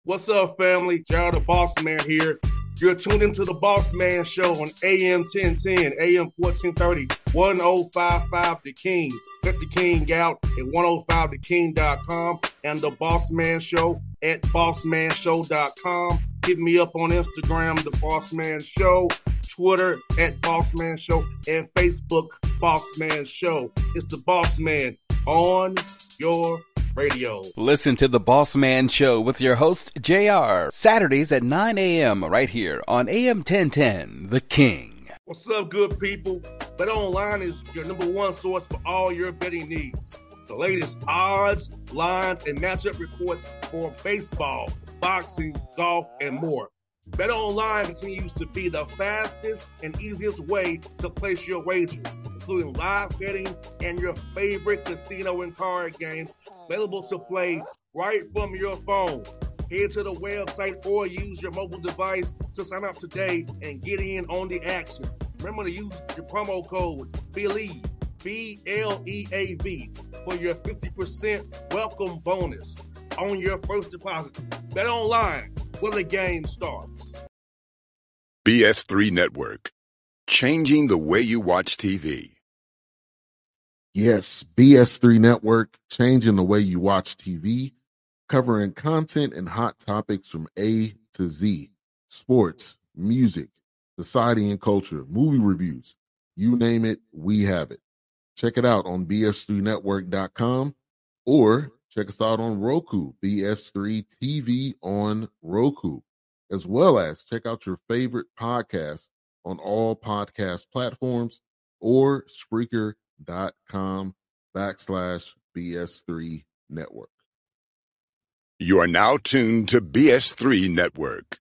What's up, family? Gerald the Bossman here. You're tuned into the Bossman Show on AM 1010, AM 1430, 1055 The King. Let the King out at 105theking.com and the Bossman Show at bossmanshow.com. Hit me up on Instagram, the Bossman Show, Twitter at Bossman Show, and Facebook, Bossman Show. It's the Bossman on your radio. Listen to the Bossman Show with your host, JR, Saturdays at 9 a.m. right here on AM 1010, The King. What's up, good people? BetOnline is your number one source for all your betting needs. The latest odds, lines, and matchup reports for baseball, boxing, golf, and more. BetOnline continues to be the fastest and easiest way to place your wagers, including live betting and your favorite casino and card games available to play right from your phone. Head to the website or use your mobile device to sign up today and get in on the action. Remember to use your promo code BELIEVE, B-L-E-A-V, for your 50% welcome bonus on your first deposit. BetOnline, where the game starts. BS3 Network, changing the way you watch TV. Yes, BS3 Network, changing the way you watch TV, covering content and hot topics from A to Z, sports, music, society and culture, movie reviews, you name it, we have it. Check it out on bs3network.com or check us out on Roku, BS3 TV on Roku, as well as check out your favorite podcasts on all podcast platforms or Spreaker.com/BS3 Network. You are now tuned to BS3 Network.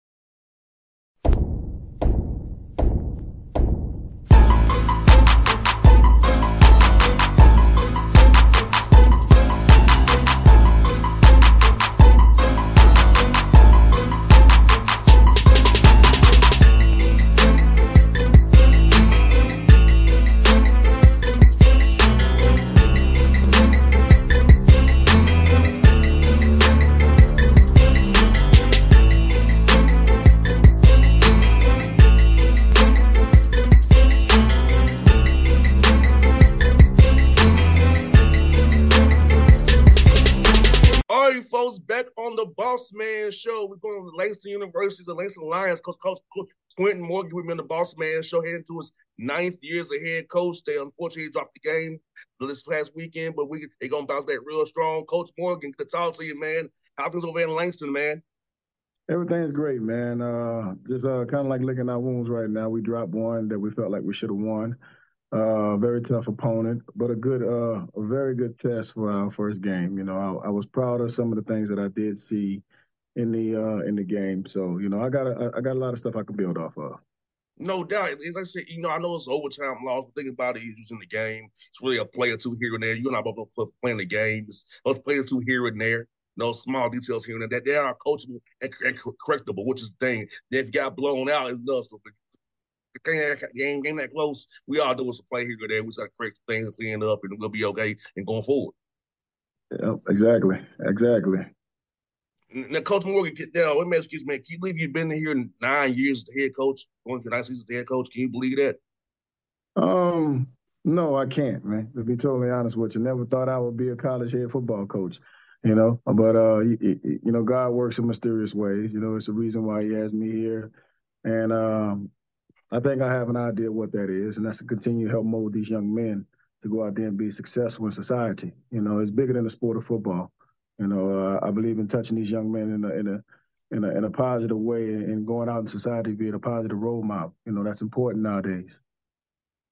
Back on the Bossman Show. We're going to Langston University, the Langston Lions. Coach Quinton Morgan, we've been on the Bossman Show, heading to his 9th year as a head coach. They unfortunately dropped the game this past weekend, but they're going to bounce back real strong. Coach Morgan, good to talk to you, man. How things over in Langston, man? Everything's great, man. Just kind of like licking our wounds right now. We dropped one that we felt like we should have won. Very tough opponent, but a very good test for our first game. You know, I was proud of some of the things that I did see in the game. So, you know, I got a lot of stuff I can build off of. No doubt. Like I said, you know, I know it's an overtime loss, but thinking about it, he's using the game. It's really a play or two here and there. You and I both playing the games. Those players two here and there. No small details here and there. They are coachable and correctable, which is the thing. If you got blown out, it's enough. So the game that close, we all do is a play here or there. We just got to correct things, clean up, and we'll be okay and going forward. Yeah, exactly. Now, Coach Morgan, let me ask you, man, can you believe you've been here 9 years as the head coach, going through 9 seasons as the head coach? Can you believe that? No, I can't, man. To be totally honest with you, never thought I would be a college head football coach, you know. But you know, God works in mysterious ways. You know, it's the reason why He has me here, and I think I have an idea what that is, and that's to continue to help mold these young men to go out there and be successful in society. You know, it's bigger than the sport of football. You know, I believe in touching these young men in a positive way and going out in society being a positive role model. You know, that's important nowadays.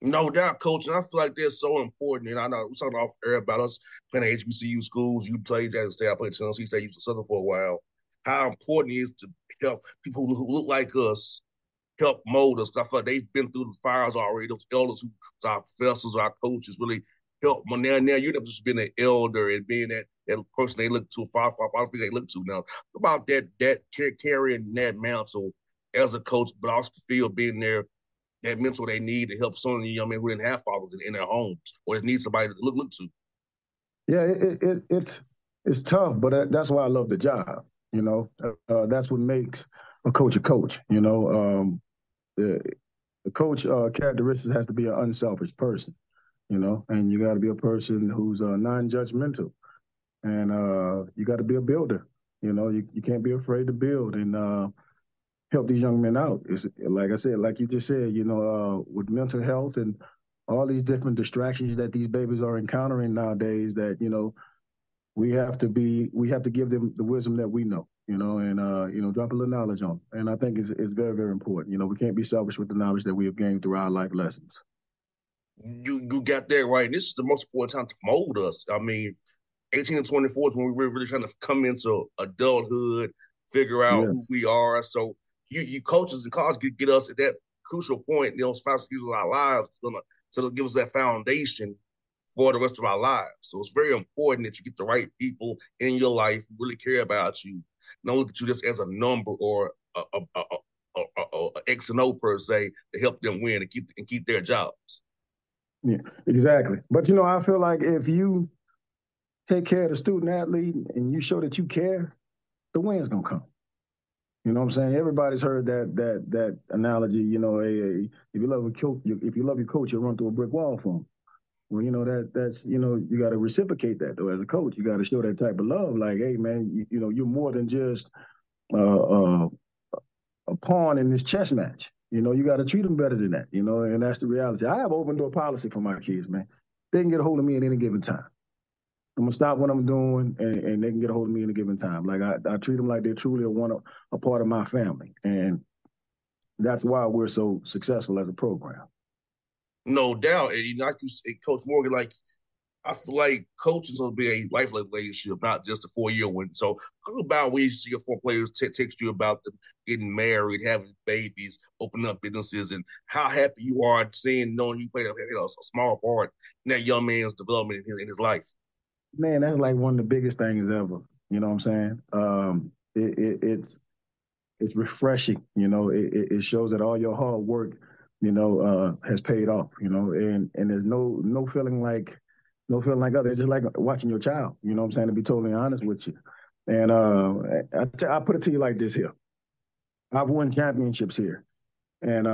No doubt, Coach, and I feel like that's so important. And I know we talking off air about us playing at HBCU schools. You played Jackson State, I played Tennessee State, used to Southern for a while. How important it is to help people who look like us help mold us. I feel like they've been through the fires already. Those elders who our professors, our coaches really help. Now you're not just being an elder and being that person they look to, far they look to now. About that carrying that mantle as a coach, but also feel being there, that mentor they need to help some of the young men who didn't have fathers in their homes or need somebody to look to. Yeah, it's tough, but that's why I love the job. That's what makes a coach a coach. The, the coach characteristics has to be an unselfish person, and you got to be a person who's non-judgmental, and you got to be a builder. You can't be afraid to build and help these young men out. It's like I said, like you just said, with mental health and all these different distractions that these babies are encountering nowadays, that we have to give them the wisdom that we know, and drop a little knowledge on them. And I think it's very, very important. We can't be selfish with the knowledge that we have gained through our life lessons. You got that right. And this is the most important time to mold us. I mean, 18 and 24 is when we're really trying to come into adulthood, figure out who we are. So you coaches and colleges get us at that crucial point, final years of our lives, to give us that foundation for the rest of our lives. So it's very important that you get the right people in your life who really care about you, not look at you just as a number or a X and O per se to help them win and keep their jobs. Yeah, exactly. But I feel like if you take care of the student athlete and you show that you care, the win's gonna come. You know what I'm saying? Everybody's heard that analogy. If you love your coach, you'll run through a brick wall for him. Well, that's you got to reciprocate that though. As a coach, you got to show that type of love. Like, hey, man, you're more than just a pawn in this chess match. You got to treat them better than that. And that's the reality. I have open door policy for my kids, man. They can get a hold of me at any given time. I'm gonna stop what I'm doing, and they can get a hold of me at a given time. Like I treat them like they're truly a part of my family, and that's why we're so successful as a program. No doubt, and like you said, Coach Morgan, like I feel like coaching will be a lifelong relationship, not just a 4-year one. So talk about when you see your former players text you about them getting married, having babies, opening up businesses, and how happy you are knowing you played a small part in that young man's development in his life. Man, that's like one of the biggest things ever. You know what I'm saying? It's refreshing. It shows that all your hard work, has paid off. And there's no feeling like other. It's just like watching your child. You know what I'm saying? To be totally honest with you. And I put it to you like this here. I've won championships here, and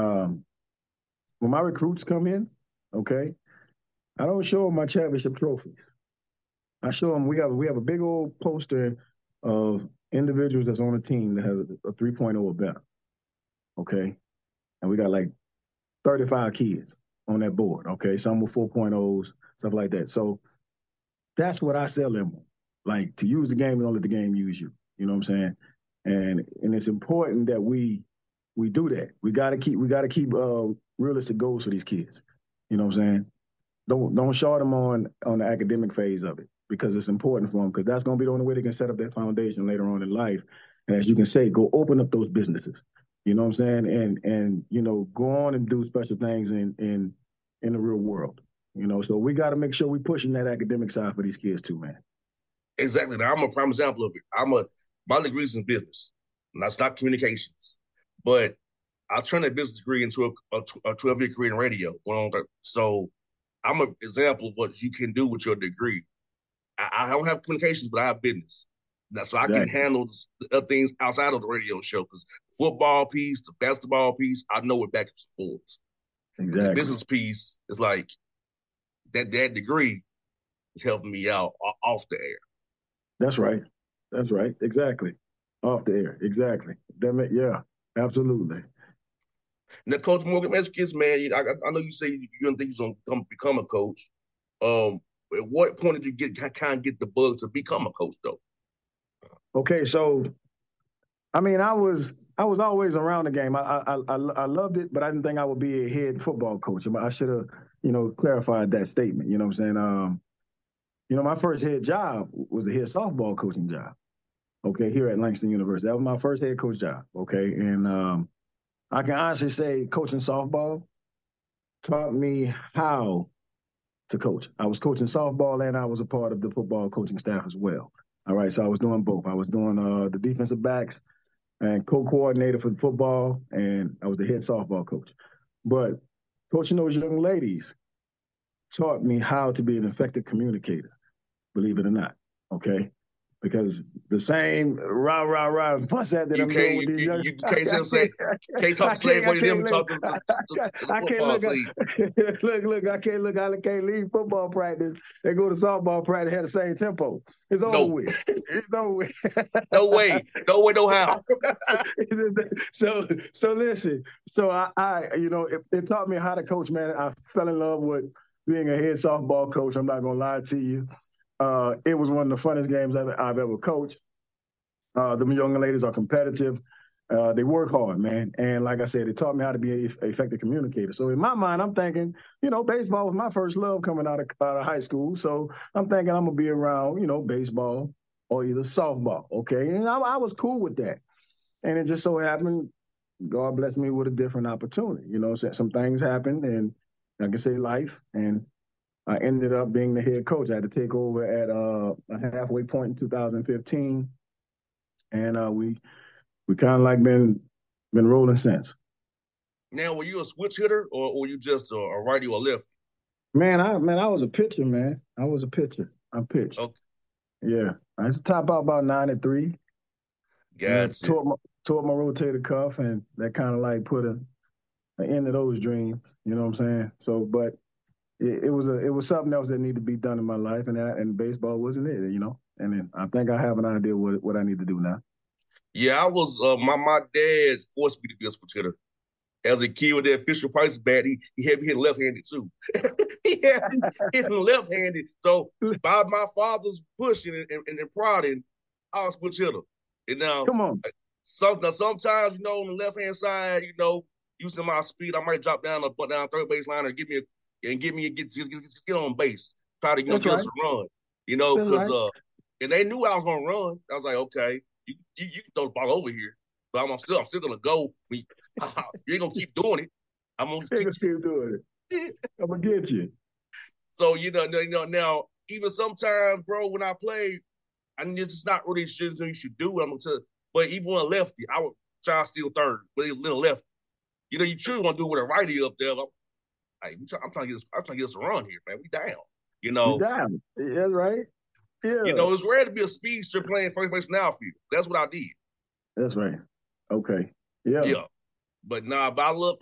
when my recruits come in, okay, I don't show them my championship trophies. I show them we have a big old poster of individuals that's on a team that has a 3.0 or better. Okay. And we got like 35 kids on that board. Okay. Some with 4.0s, stuff like that. So that's what I sell them. Like, to use the game and don't let the game use you. You know what I'm saying? And it's important that we do that. We gotta keep realistic goals for these kids. You know what I'm saying? Don't short them on the academic phase of it, because it's important for them, because that's going to be the only way they can set up their foundation later on in life. And as you can say, go open up those businesses. You know what I'm saying? And go on and do special things in the real world. So we got to make sure we're pushing that academic side for these kids too, man. Exactly. Now, I'm a prime example of it. My degree is in business, not stock communications, but I turned that business degree into a 12-year career in radio. So I'm an example of what you can do with your degree. I don't have communications, but I have business. So I can handle the things outside of the radio show, because the football piece, the basketball piece, I know it backwards and forwards. Exactly. The business piece is like that degree is helping me out off the air. That's right. Exactly. Off the air. Exactly. Yeah, absolutely. Now, Coach Morgan, man, I know you say you don't think you're going to become a coach. At what point did you get the bug to become a coach, though? Okay, so I mean, I was always around the game. I loved it, but I didn't think I would be a head football coach. I should have, clarified that statement. You know what I'm saying? My first head job was a head softball coaching job. Okay, here at Langston University, that was my first head coach job. Okay, and I can honestly say coaching softball taught me how to coach. I was coaching softball and I was a part of the football coaching staff as well. All right, so I was doing both. I was doing the defensive backs and co-coordinator for football, and I was the head softball coach. But coaching those young ladies taught me how to be an effective communicator, believe it or not, okay? because the same rah fuss at that You I'm doing can't with these young. you can't tell say can't talk the same way to them talk to the I can't football look. team. Look. I can't look. I can't leave football practice and go to softball practice. Have the same tempo. It's over No, with. It's over with. no way, no how. So listen. So I it taught me how to coach, man. I fell in love with being a head softball coach. I'm not gonna lie to you. It was one of the funnest games I've ever coached. The young ladies are competitive. They work hard, man. And like I said, it taught me how to be an effective communicator. So in my mind, I'm thinking, baseball was my first love coming out of high school. So I'm thinking I'm going to be around, baseball or either softball. Okay. And I was cool with that. And it just so happened, God blessed me with a different opportunity. Some things happened, and like I say, life. And I ended up being the head coach. I had to take over at a halfway point in 2015. And we kind of like been rolling since. Now, were you a switch hitter or you just a righty or lefty? I was a pitcher, man. I was a pitcher. I pitched. Okay, Yeah, I used to top out about 93. gotcha. Tore my rotator cuff, and that kind of like put an end to those dreams. You know what I'm saying? So, but it was something else that needed to be done in my life, and baseball wasn't it. And then I think I have an idea what I need to do now. Yeah, I was. My dad forced me to be a switch hitter. As a kid with that Fisher Price bat, he had me hitting left-handed too. He had me hitting left-handed. So by my father's pushing and prodding, I was switch hitter. And now, Come on. sometimes, on the left-hand side, using my speed, I might drop down third base line and get on base. Try to, That's get us right. a run. That's Because right. and they knew I was gonna run. I was like, okay, you can throw the ball over here. But I'm still gonna go. You ain't gonna keep doing it. I'm gonna Keep doing it. I'm gonna get you. So now even sometimes, bro, when I play, it's just not really shit you should do. I'm gonna tell you. But even when I lefty, I would try to steal third, but a little lefty. You truly want to do it with a righty up there. I'm trying to get us a run here, man. We down. You down. That's right. Yeah. It's rare to be a speedster playing first base and outfield. That's what I did. That's right. Okay. Yeah. Yeah. But I love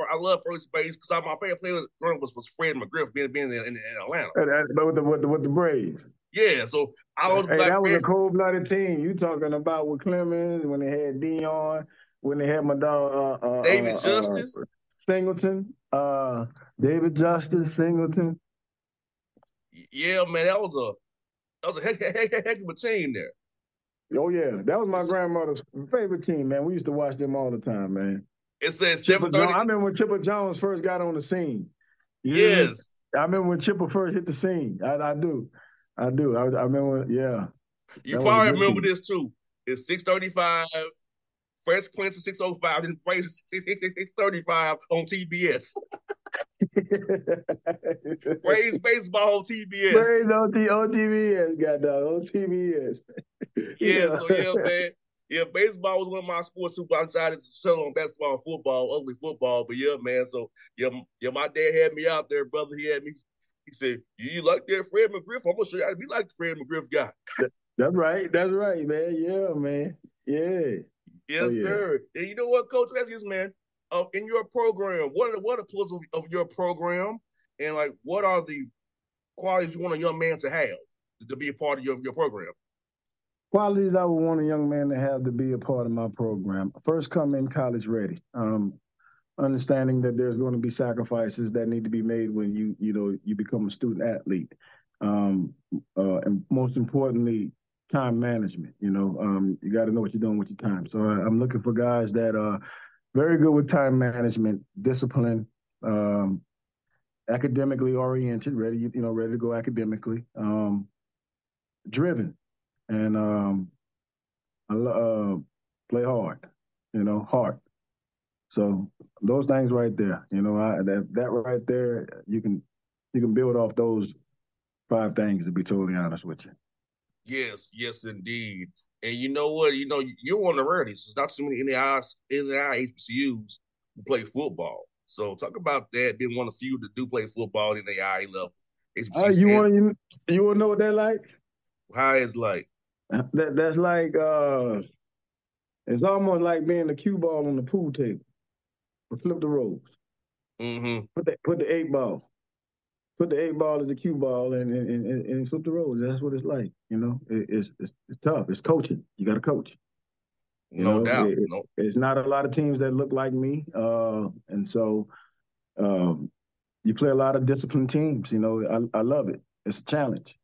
first base because my favorite player was Fred McGriff being in Atlanta. With the Braves. Yeah, so I was Hey, like that was Fred. a cold-blooded team. You talking about with Clemens when they had Dion, when they had my dog David Justice. Singleton, David Justice Singleton. Yeah, man, that was a heck of a team there. Oh yeah, that was my grandmother's favorite team, man. We used to watch them all the time, man. It says Chipper 7:30. I remember when Chipper Jones first got on the scene. Yes. I remember when Chipper first hit the scene. I do. I remember, yeah. You probably remember this too. It's 6:35, Fresh Prince at 6:05, and Braves 6:35 on TBS. Braves baseball on TBS. Braves on TBS, goddamn, on TBS. Yeah, so yeah, man. Yeah, baseball was one of my sports too, but I decided to settle on basketball and football, ugly football. But yeah, man, so yeah, my dad had me out there, brother. He said, you like that Fred McGriff? I'm gonna show you how to be like the Fred McGriff guy. That's right, man. Yeah, man. Yeah. Yes, sir. And you know what, Coach? Ask this, man. In your program, what are the pillars of your program, and like what are the qualities you want a young man to have to be a part of your program? Qualities I would want a young man to have to be a part of my program. First, come in college ready. Understanding that there's going to be sacrifices that need to be made when you become a student athlete. And most importantly, time management. You got to know what you're doing with your time. So I'm looking for guys that are very good with time management, discipline, academically oriented, ready to go academically, driven, and play hard, heart. So those things right there, that right there, you can build off those 5 things, to be totally honest with you. Yes, indeed. And you know what? You're one of the rarities. There's not too many NAI HBCUs who play football. So talk about that, being one of the few that do play football in the NAI level. You want to know what that like? How is like? That's like it's almost like being the cue ball on the pool table. But flip the roles. Mm-hmm. Put the 8 ball. Put the 8 ball as the cue ball and flip the roles. That's what it's like. You know, it's tough. It's coaching. You got to coach. You No know, doubt. No. it's not a lot of teams that look like me, and so you play a lot of disciplined teams. You know, I love it. It's a challenge.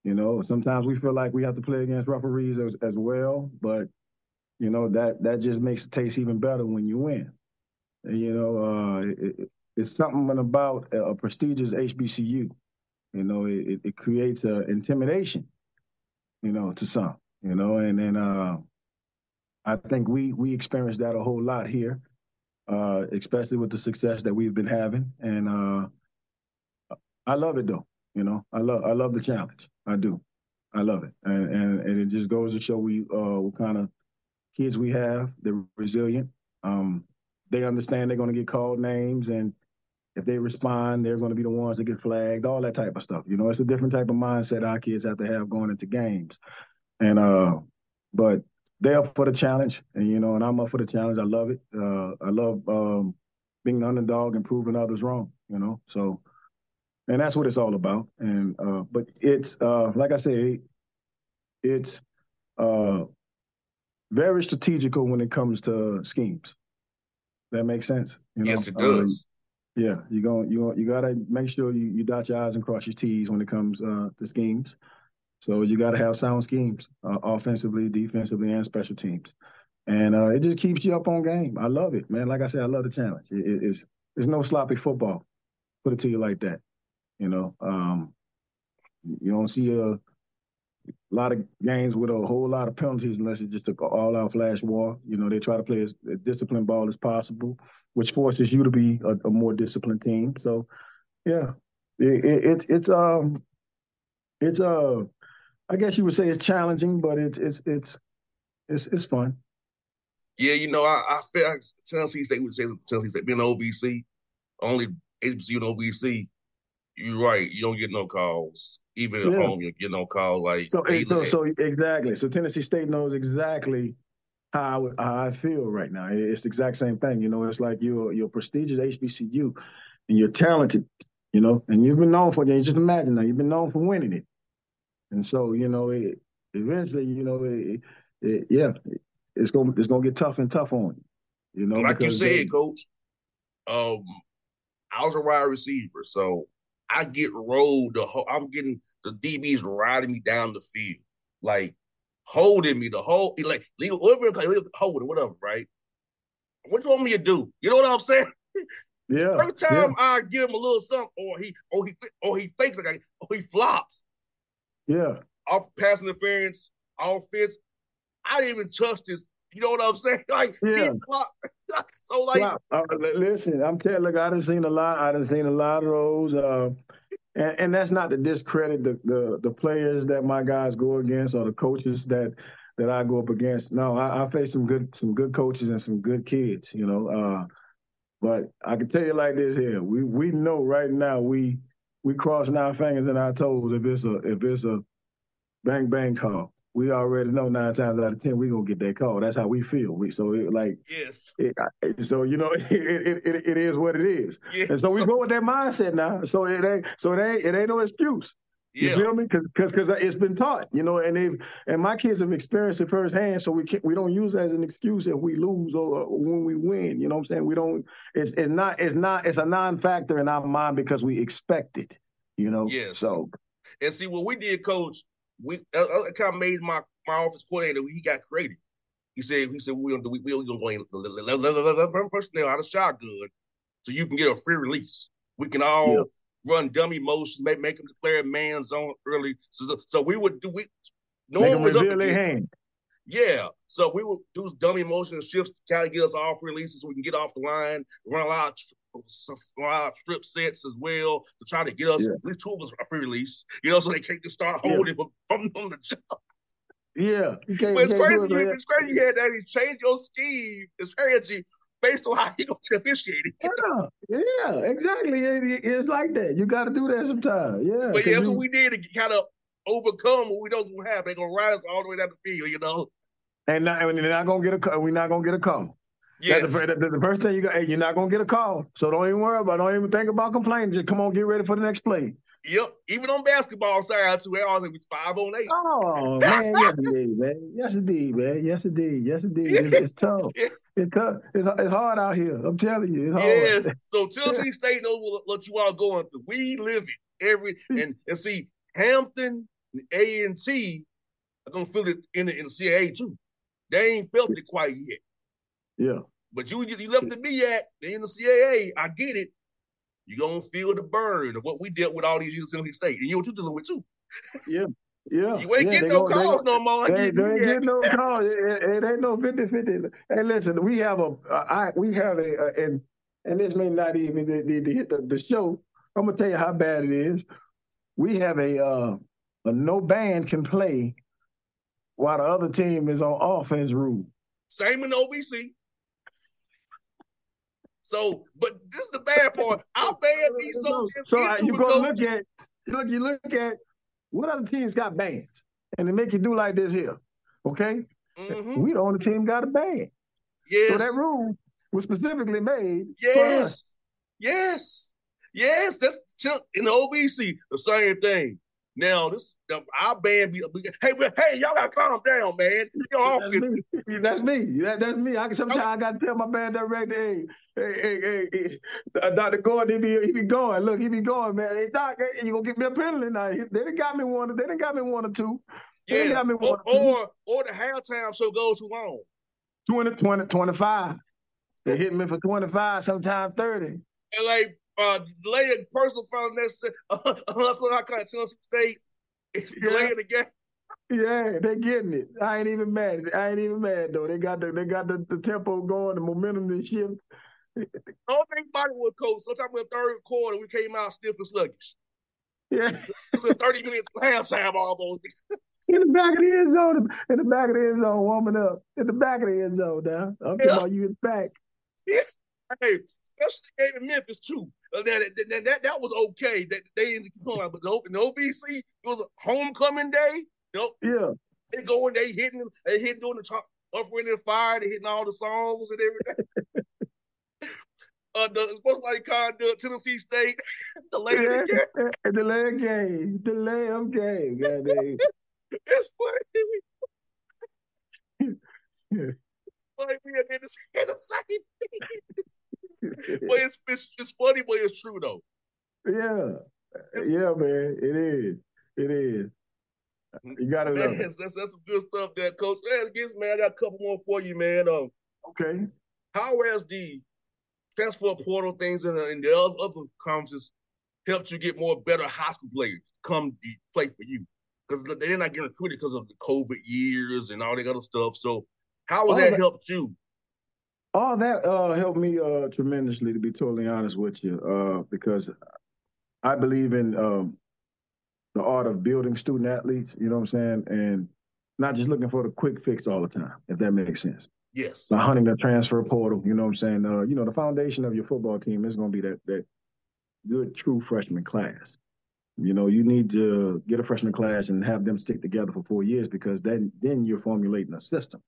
You know, sometimes we feel like we have to play against referees as well, but you know that just makes it taste even better when you win. And, you know, it's something about a prestigious HBCU. You know, it creates intimidation. You know, to some. You know, and then I think we experienced that a whole lot here, especially with the success that we've been having. And I love it though. You know, I love the challenge. I do. I love it, and it just goes to show what kind of kids we have. They're resilient. Um, they understand they're going to get called names, and if they respond, they're going to be the ones that get flagged. All that type of stuff. You know, it's a different type of mindset our kids have to have going into games. And but they're up for the challenge, and you know, and I'm up for the challenge. I love it. I love being an underdog and proving others wrong. You know, so and that's what it's all about. And but it's like I say, it's uh, very strategical when it comes to schemes. That makes sense. You Yes, know, it does. yeah, you gotta make sure you dot your I's and cross your T's when it comes to schemes. So you got to have sound schemes, offensively, defensively, and special teams. And it just keeps you up on game. I love it, man. Like I said, I love the challenge. It's no sloppy football. Put it to you like that. You know, you don't see a lot of games with a whole lot of penalties unless it's just an all-out flash war. You know, they try to play as disciplined ball as possible, which forces you to be a more disciplined team. So, yeah, it's I guess you would say it's challenging, but it's fun. Yeah, you know, I feel like Tennessee State would say Tennessee State being OVC, only HBCU and OVC. You're right. You don't get no calls. Even at Yeah. home, you get no calls. Like So they, so exactly. So Tennessee State knows exactly how I feel right now. It's the exact same thing. You know, it's like you're a prestigious HBCU and you're talented. You know, and you've been known for it. Just imagine now, you've been known for winning it. And so you know, eventually, you know, yeah, it's gonna get tough and tough on you. You know, like you because they said, Coach. Um, I was a wide receiver, so I get rolled. I'm getting the DBs riding me down the field, like holding me the whole, like holding whatever, right? What you want me to do? You know what I'm saying? yeah Every yeah time I give him a little something, or he fakes like or he flops yeah off pass interference, offense. I didn't even touch this. You know what I'm saying? Like he yeah. flopped. So like, Wow. Listen, I'm telling. Look, I done seen a lot. I done seen a lot of those. And that's not to discredit the players that my guys go against or the coaches that I go up against. No, I face some good coaches and some good kids, you know. But I can tell you like this here, we know right now we crossing our fingers and our toes if it's a bang bang call. We already know 9 times out of 10 we gonna get that call. That's how we feel. yes, So you know it is what it is, yeah, and so we so go with that mindset now. So it ain't no excuse. You yeah, feel me? Because it's been taught, you know, and my kids have experienced it firsthand. So we don't use it as an excuse if we lose or when we win. You know what I'm saying? We don't. It's a non-factor in our mind because we expect it. You know. yes. So And see what we did, Coach. We kind of made my office coordinator. He got creative. He said we're gonna do we're gonna go in personnel out of shotgun so you can get a free release. We can yeah, all run dummy motions, make them declare man zone early. So we would do we no make one them was up reveal their against. hand. Yeah. So we would do dummy motion shifts to kind of get us off releases so we can get off the line, run a lot of strip sets as well to try to get us Yeah, at least two of us a free release, so they can't just start yeah, holding from the jump. yeah. But it's You can't do crazy it. So it's crazy you had that he changed your scheme, it's strategy based on how he gonna officiate it. yeah, yeah, exactly. It's like that. You got to do that sometimes. Yeah, But yeah, because that's what you we did to kind of overcome what we don't have. They're gonna rise all the way down the field, And they're not gonna get a call. We're not gonna get a call. Yes. That's the first thing you got. Hey, you're not gonna get a call, so don't even worry about it. Don't even think about complaining. Just come on, get ready for the next play. Yep. Even on basketball side too, they always was 5-on-8. Oh man, yes indeed, man. Yes indeed, man. Yes indeed. Yes indeed. It's tough. It's tough. It's hard out here. I'm telling you, it's hard. Yes. So Tennessee State knows what you are going through. We live it and see Hampton, A&T are gonna feel it in the CAA too. They ain't felt it quite yet. Yeah. But you left the me at in the CAA. I get it. You're gonna feel the burn of what we dealt with all these years in Tennessee State, and you know what you're dealing with too. Yeah. Yeah. You ain't getting no calls no more. They ain't getting no calls. It ain't no 50-50. Hey, listen, we have and this may not even hit the show. I'm gonna tell you how bad it is. We have a no band can play while the other team is on offense rule. Same in the OVC. So, but this is the bad part. Our band be so you go look at what other teams got bands, and they make you do like this here, okay? Mm-hmm. We the only team got a band. Yes. So that rule was specifically made for us. Yes. That's in the OVC, the same thing. Now our band be hey, y'all gotta calm down, man. That's me. Sometimes I gotta tell my band director, hey, Dr. Gordon, he be going. Look, he be going, man. Hey, Doc, you gonna give me a penalty now? They done got me one or two. Yes. Or the halftime show goes too long. 20, 25. They hit me for 25, sometimes 30. And like the lady personal found next to hustling I kind of Tennessee State. Delaying the game. Yeah, they getting it. I ain't even mad though. They got the tempo going, the momentum and shit. I don't think anybody would coach. Sometimes in the third quarter we came out stiff and sluggish. Yeah. It was 30 minutes halftime almost. In the back of the end zone, warming up. In the back of the end zone now. I'm talking about you in the back. Yeah. Hey, especially the game in Memphis too. That was okay. That they didn't come out, but in the OVC, it was a homecoming day. Yeah. They going, they hitting doing the top, upper end of the fire, they hitting all the songs and everything. The supposed like conduct, Tennessee State, delay the game. Delay of game. Goddamn. It's funny. Like we did this in the second. But it's funny, but it's true though. Yeah, man. It is. You gotta love it. That's some good stuff there, Coach. Man, I got a couple more for you, man. Okay. How has the transfer portal things and the other conferences helped you get more better high school players come play for you? Because they're not getting recruited because of the COVID years and all that other stuff. So how has that helped you? All that helped me tremendously, to be totally honest with you, because I believe in the art of building student athletes, you know what I'm saying? And not just looking for the quick fix all the time, if that makes sense. Yes. By hunting the transfer portal, you know what I'm saying? The foundation of your football team is going to be that good, true freshman class. You need to get a freshman class and have them stick together for 4 years, because then you're formulating a system.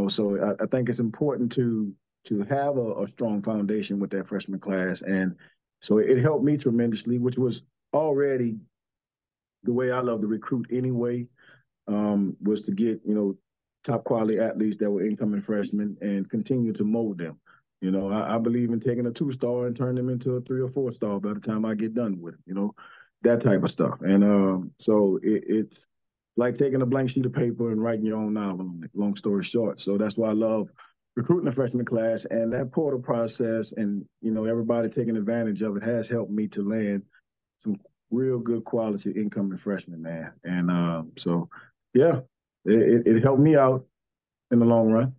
So I think it's important to have a strong foundation with that freshman class. And so it helped me tremendously, which was already the way I love to recruit anyway, was to get, top quality athletes that were incoming freshmen and continue to mold them. I believe in taking a 2-star and turn them into a 3 or 4-star by the time I get done with it, that type of stuff. And so it's like taking a blank sheet of paper and writing your own novel on it, long story short. So that's why I love recruiting the freshman class, and that portal process and, everybody taking advantage of it has helped me to land some real good quality incoming freshmen, man. And so, yeah, it helped me out in the long run.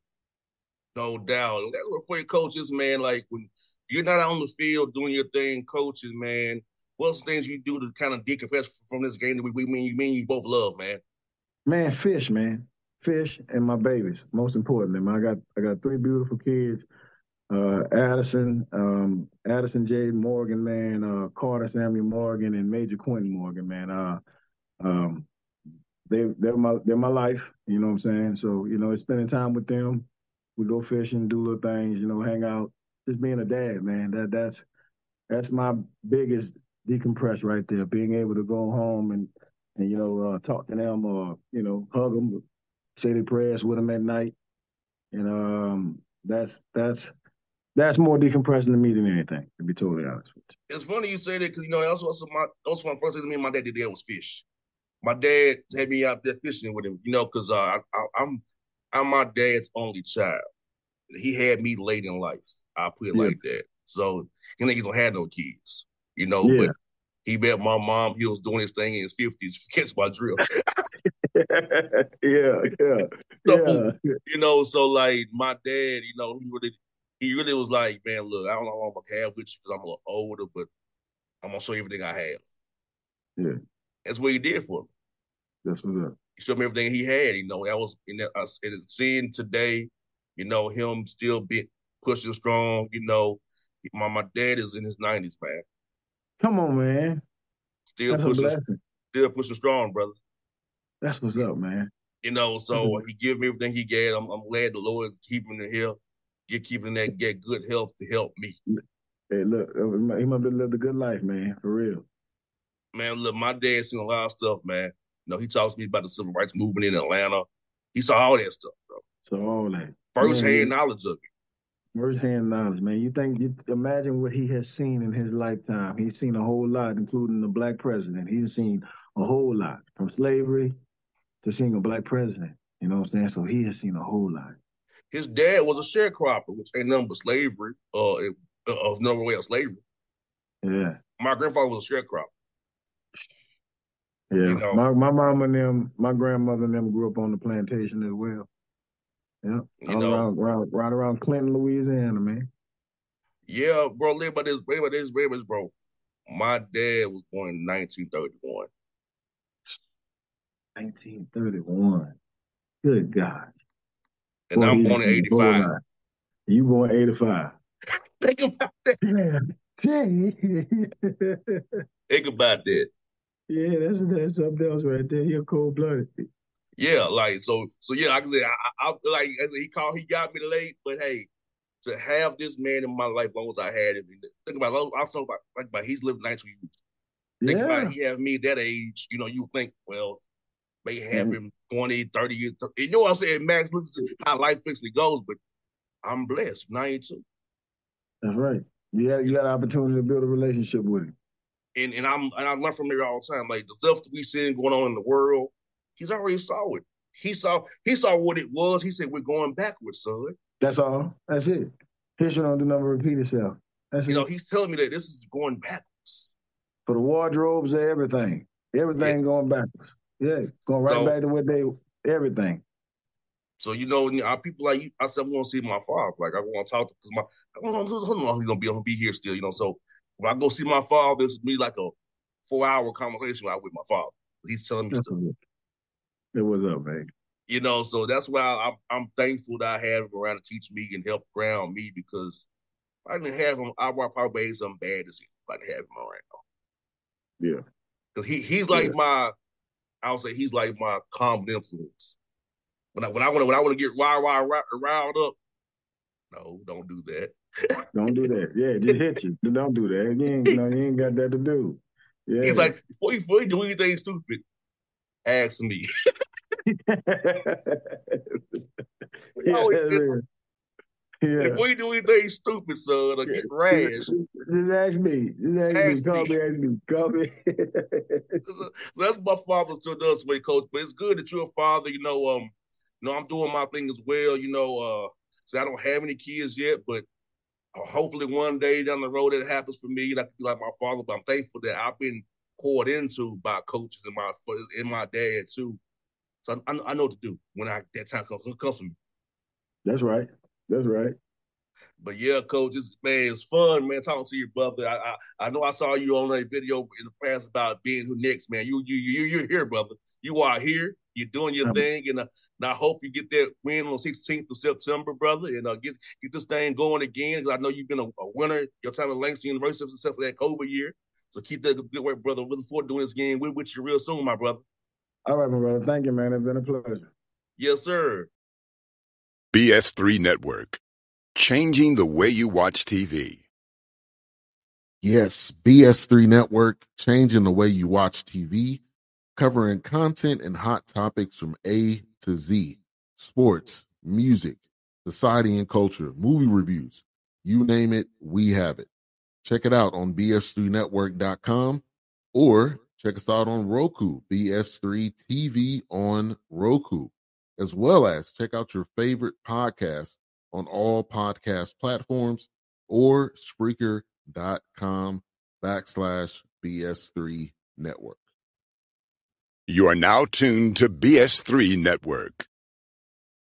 No doubt. That's what for your coaches, man. Like when you're not on the field doing your thing, coaches, man, what's things you do to kind of decompress from this game that we mean you both love, man? Man, fish and my babies. Most importantly, man, I got 3 beautiful kids. Addison J. Morgan, man, Carter Samuel Morgan, and Major Quinton Morgan, man. they're my life. You know what I'm saying? So it's spending time with them. We go fishing, do little things. Hang out. Just being a dad, man. That's my biggest decompress right there. Being able to go home and talk to them or hug them, say their prayers with them at night. And that's more decompressing to me than anything. To be totally honest with you. It's funny you say that because that's also my first thing me and my dad did there was fish. My dad had me out there fishing with him, because I'm my dad's only child. He had me late in life. I put it Yeah, like that. So he don't have no kids, yeah, but he met my mom. He was doing his thing in his 50s. Catch my drill. yeah, yeah, So, yeah, so like my dad, he really was like, man, look, I don't know how long I'm gonna have with you because I'm a little older, but I'm gonna show you everything I have. yeah. That's what he did for me. That's what's up. He showed me everything he had. That was seeing today, him still be pushing strong. My dad is in his 90s, man. Come on, man. Still That's a pushing, blessing. still pushing strong, brother. That's what's up, man. That's a, So he gave me everything he gave. I'm glad the Lord is keeping him here, keeping that get good health to help me. hey, look, he must have lived a good life, man, for real. Man, look, my dad seen a lot of stuff, man. He talks to me about the civil rights movement in Atlanta. He saw all that stuff, bro. So all that, First man, hand knowledge of it. first-hand knowledge, man. You imagine what he has seen in his lifetime. He's seen a whole lot, including the black president. He's seen a whole lot from slavery to seeing a black president. You know what I'm saying? So he has seen a whole lot. His dad was a sharecropper, which ain't nothing but slavery, of another way of slavery. Yeah, My grandfather was a sharecropper. You yeah. know, My mom and them, my grandmother and them grew up on the plantation as well. Yeah, you all know, right around Clinton, Louisiana, man. yeah, bro. Live by this, bro. My dad was born in 1931, 1931. Good God. and Boy, I'm he done born in seen a whole '85. lot. You born 85. Think about that. Yeah. Dang. Think about that. Yeah, that's something else right there. You're cold blooded. Yeah, like so. Yeah, like I said, like I said, he got me late, but hey, to have this man in my life, long as I had him, think about. Also, about he's lived 92 years. Think about Yeah. he have me that age. You think, well, may have And him 20, 30 years. You know what I'm saying? Max, looks at how life fixing goes, but I'm blessed. 92. that's right. You You got know, an opportunity to build a relationship with him. and I learn from there all the time. Like the stuff that we seeing going on in the world, he's already saw it. He saw what it was. He said, we're going backwards, son. That's all. That's it. History don't do nothing but repeat itself. That's it. He's telling me that this is going backwards. For the wardrobes, everything. Yeah. Everything going backwards. Yeah. Going right So back to what everything. so people like you, I said, I want to see my father. Like I want to talk to because I don't know how long he's gonna be here still, So when I go see my father, it's be like a 4-hour conversation with my father. He's telling me That's stuff. what's up. It was up, man. So that's why I'm thankful that I have him around to teach me and help ground me because if I didn't have him, I would probably made something bad to see if I didn't have him around. Yeah. Because he's Yeah. like I would say he's like my calm influence. When I want to get riled up, no, don't do that. Don't do that. Yeah, just hit you. Don't do that. You ain't got that to do. He's Yeah. like, before you do anything stupid, ask me. We Yeah, always said man. Yeah. before you do anything stupid, son, or Yeah. get rash, Just ask me. Just ask me. ask Call me. me. Ask me. Call me. That's my father still does way, coach. But it's good that you're a father. I'm doing my thing as well. So I don't have any kids yet, but hopefully one day down the road it happens for me, and I can be like my father. But I'm thankful that I've been poured into by coaches and my dad too. So I know what to do when that time comes for me. That's right. That's right. But yeah, coach, it's fun, man, talking to your brother. I know I saw you on a video in the past about being who next, man. You're here, brother. You are here. You're doing your Um, thing, and I hope you get that win on the 16th of September, brother, and get this thing going again. Because I know you've been a winner your time at Langston University except for that COVID year. So keep that good work, brother. Looking forward to doing this game with you real soon, my brother. All right, my brother. Thank you, man. It's been a pleasure. Yes, sir. BS3 Network. Changing the way you watch TV. Yes, BS3 Network, changing the way you watch TV, covering content and hot topics from A to Z. Sports, music, society and culture, movie reviews. You name it, we have it. Check it out on bs3network.com or check us out on Roku, BS3 TV on Roku, as well as check out your favorite podcast on all podcast platforms or Spreaker.com/BS3 Network. You are now tuned to BS3 Network.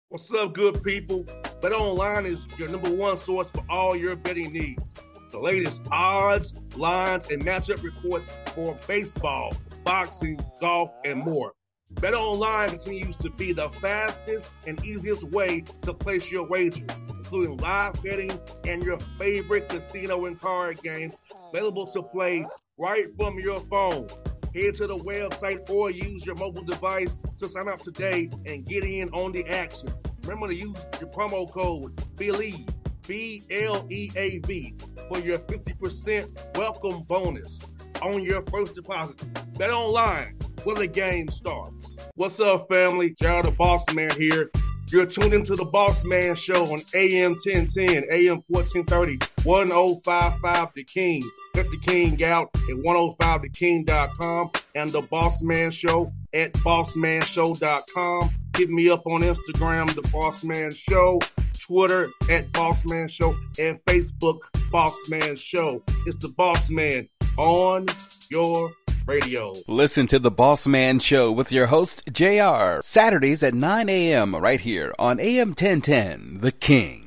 What's up, good people? Bet Online is your number one source for all your betting needs. The latest odds, lines, and matchup reports for baseball, boxing, golf, and more. Bet Online continues to be the fastest and easiest way to place your wagers, including live betting and your favorite casino and card games available to play right from your phone. Head to the website or use your mobile device to sign up today and get in on the action. Remember to use your promo code BELIEVE, BLEAV, for your 50% welcome bonus on your first deposit. Bet Online, where the game starts. What's up, family? Jared the Bossman here. You're tuned into the Bossman Show on AM 1010, AM 1430, 1055 The King. Check The King out at 105theking.com and the Bossman Show at bossmanshow.com. Hit me up on Instagram, The Bossman Show, Twitter at Bossman Show, and Facebook, Bossman Show. It's the Bossman on your radio. Listen to the Bossman Show with your host, JR, Saturdays at 9 a.m. right here on AM 1010, The King.